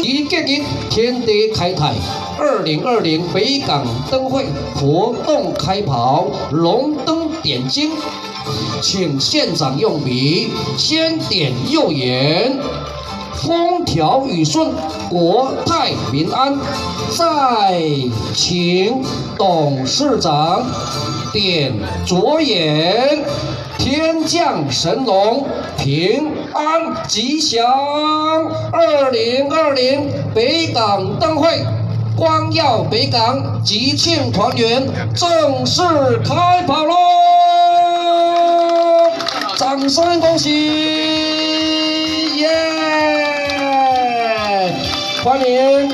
一个日天地开台，2020北港灯会活动开跑，龙灯点睛，请县长用笔先点右眼，风调雨顺，国泰民安。再请董事长点左眼，天降神龙，平安吉祥。2020北港灯会，光耀北港吉庆团圆正式开跑喽！掌声恭喜！耶！欢迎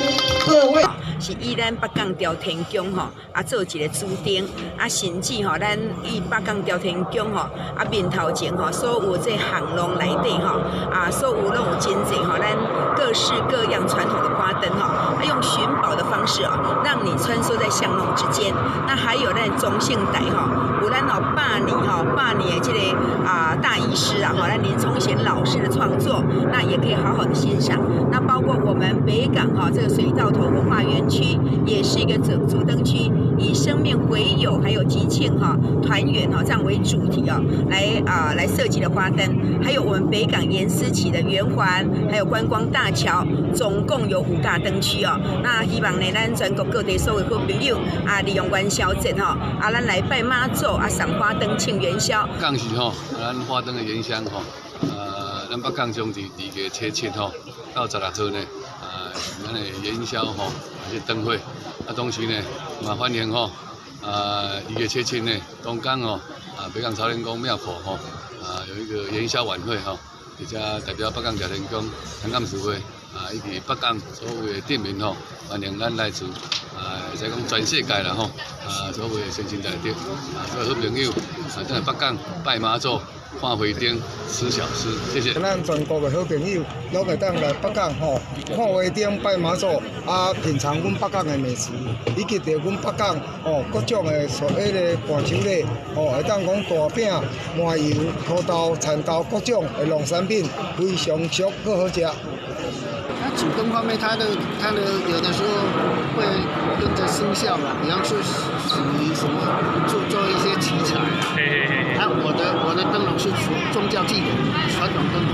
各位。是以咱北港朝天宫吼，做一个主灯，甚至吼，咱以北港朝天宫吼，面头前吼，所有这巷弄内底吼，所有拢有真侪吼，咱各式各样传统的花灯吼，用寻宝的方式哦，让你穿梭在巷弄之间。那还有咱中性台吼，有咱百年的这个大医师啊，咱林聪贤老师的创作，那也可以好好的欣赏。那包括我们北港这个水稻头文化园区也是一个主灯区，以生命回友还有吉庆团圆这样为主题来设计的花灯，还有我们北港盐思起的圆环，还有观光大桥，总共有5大灯区哦。那希望呢，咱全国各地所有好朋友利用元宵节咱来拜妈祖赏花灯庆元宵。港是咱花灯的元宵咱北港从2月初7到16号呢，咱的元宵这灯会，同时呢，嘛欢迎2月初7呢，东港北港朝天宫庙口有一个元宵晚会而且代表北港朝天宫、香港市会以及北港所有的店民欢迎咱来自会使讲全世界啦所有的先进在地所有好朋友咱来北港拜妈祖。看花灯、吃小吃，谢谢。咱全国的好朋友，拢会当来北港看花灯、拜妈祖，品尝阮北港的美食，以及着阮北港各种的伴手礼，会当讲大饼、麻油、土豆、蚕豆各种的农产品，非常俗，搁好食。那主灯方面，它的有的时候会跟着生肖嘛，比方说属于什么做一些题材。我的灯笼是属宗教祭典、传统灯笼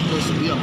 的使用。